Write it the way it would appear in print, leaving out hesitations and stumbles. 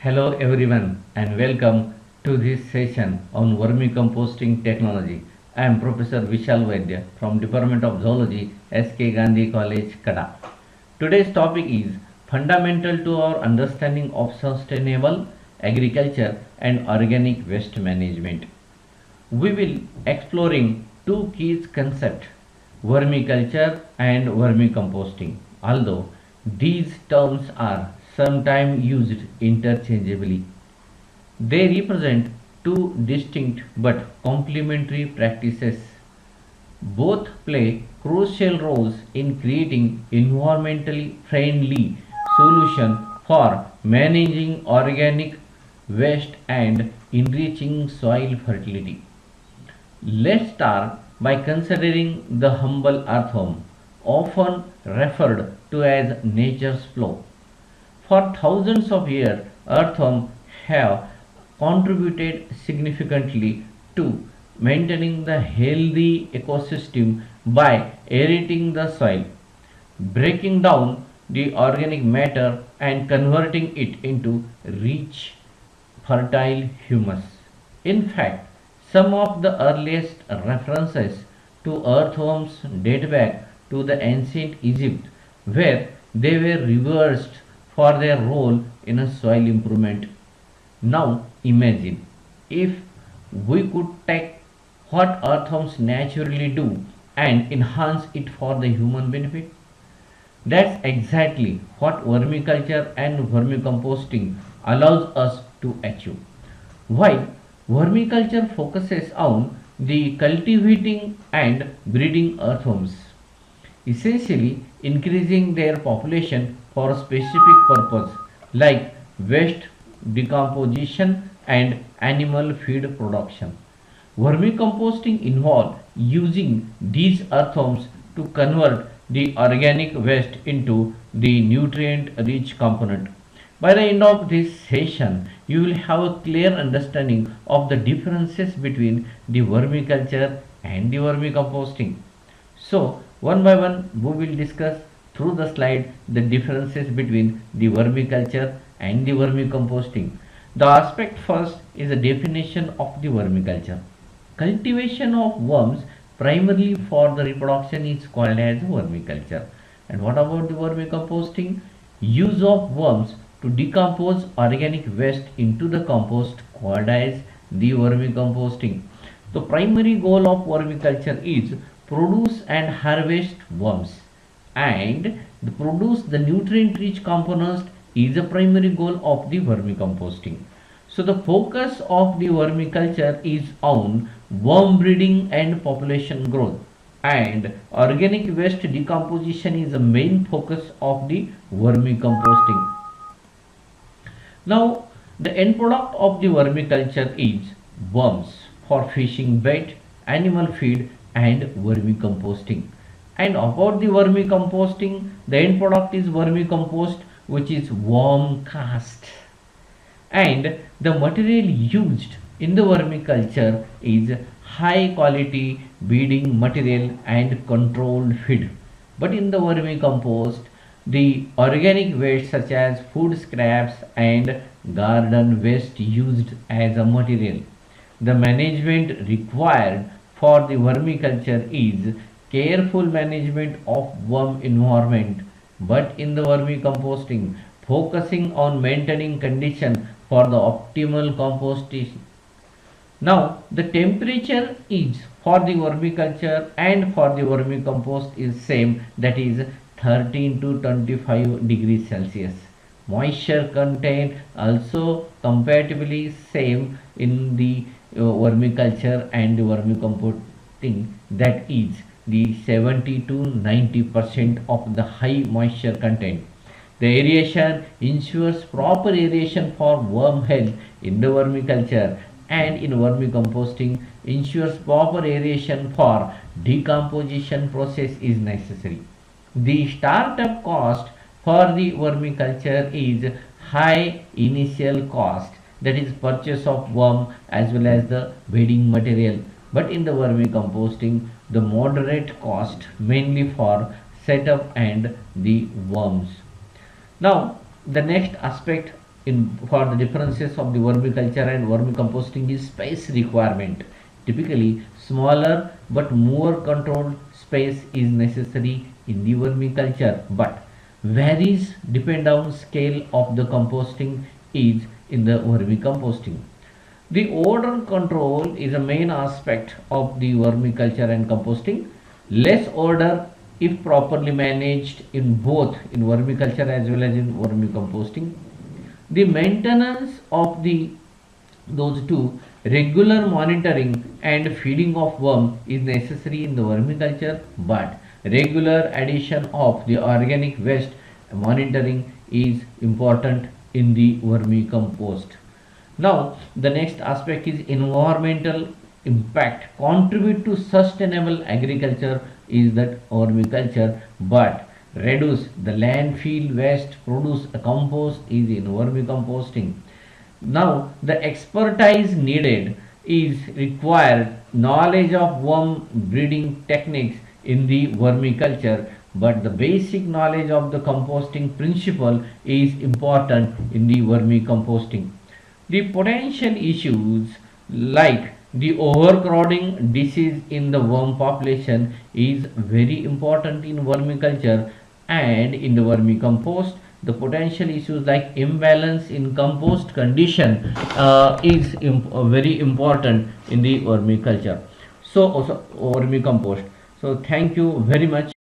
Hello everyone and welcome to this session on vermicomposting technology. I am Professor Vishal Vaidya from Department of Zoology, SK Gandhi College, Kada. Today's topic is fundamental to our understanding of sustainable agriculture and organic waste management. We will exploring two key concepts, vermiculture and vermicomposting. Although these terms are sometimes used interchangeably, they represent two distinct but complementary practices. Both play crucial roles in creating environmentally friendly solutions for managing organic waste and enriching soil fertility. Let's start by considering the humble earthworm, often referred to as nature's flow. For thousands of years, earthworms have contributed significantly to maintaining the healthy ecosystem by aerating the soil, breaking down the organic matter and converting it into rich, fertile humus. In fact, some of the earliest references to earthworms date back to the ancient Egypt, where they were reversed for their role in a soil improvement. Now imagine if we could take what earthworms naturally do and enhance it for the human benefit. That's exactly what vermiculture and vermicomposting allows us to achieve. While vermiculture focuses on the cultivating and breeding earthworms, essentially increasing their population for a specific purpose like waste decomposition and animal feed production. Vermicomposting involves using these earthworms to convert the organic waste into the nutrient rich component. By the end of this session, you will have a clear understanding of the differences between the vermiculture and the vermicomposting. So, one by one, we will discuss through the slide the differences between the vermiculture and the vermicomposting. The aspect first is the definition of the vermiculture. Cultivation of worms primarily for the reproduction is called as vermiculture. And what about the vermicomposting? Use of worms to decompose organic waste into the compost called as the vermicomposting. The primary goal of vermiculture is produce and harvest worms, and the produce the nutrient rich components is the primary goal of the vermicomposting. So the focus of the vermiculture is on worm breeding and population growth, and organic waste decomposition is the main focus of the vermicomposting. Now the end product of the vermiculture is worms for fishing bait, animal feed and vermicomposting. And about the vermicomposting, the end product is vermicompost, which is worm cast. And the material used in the vermiculture is high quality breeding material and controlled feed. But in the vermicompost, the organic waste such as food scraps and garden waste used as a material. The management required for the vermiculture is careful management of worm environment, but in the vermicomposting focusing on maintaining condition for the optimal composting. Now the temperature is for the vermiculture and for the vermicompost is same, that is 13 to 25 degrees Celsius. Moisture content also comparatively same in the vermiculture and vermicomposting, that is the 70 to 90% of the high moisture content. The aeration ensures proper aeration for worm health in the vermiculture, and in vermicomposting ensures proper aeration for decomposition process is necessary. The startup cost for the vermiculture is high initial cost, that is purchase of worm as well as the bedding material, but in the vermicomposting the moderate cost mainly for setup and the worms. Now the next aspect for the differences of the vermiculture and vermicomposting is space requirement. Typically, smaller but more controlled space is necessary in the vermiculture, but varies depend on scale of the composting is in the vermicomposting. The odor control is a main aspect of the vermiculture and composting. Less odor if properly managed in both in vermiculture as well as in vermicomposting. The maintenance of the those two, regular monitoring and feeding of worm is necessary in the vermiculture, but regular addition of the organic waste monitoring is important in the vermicompost. Now, the next aspect is environmental impact. Contribute to sustainable agriculture is that vermiculture, but reduce the landfill waste, produce a compost is in vermicomposting. Now, the expertise needed is required knowledge of worm breeding techniques in the vermiculture, but the basic knowledge of the composting principle is important in the vermicomposting. The potential issues like the overcrowding disease in the worm population is very important in vermiculture, and in the vermicompost the potential issues like imbalance in compost condition is very important in the vermiculture. So also vermicompost. So thank you very much.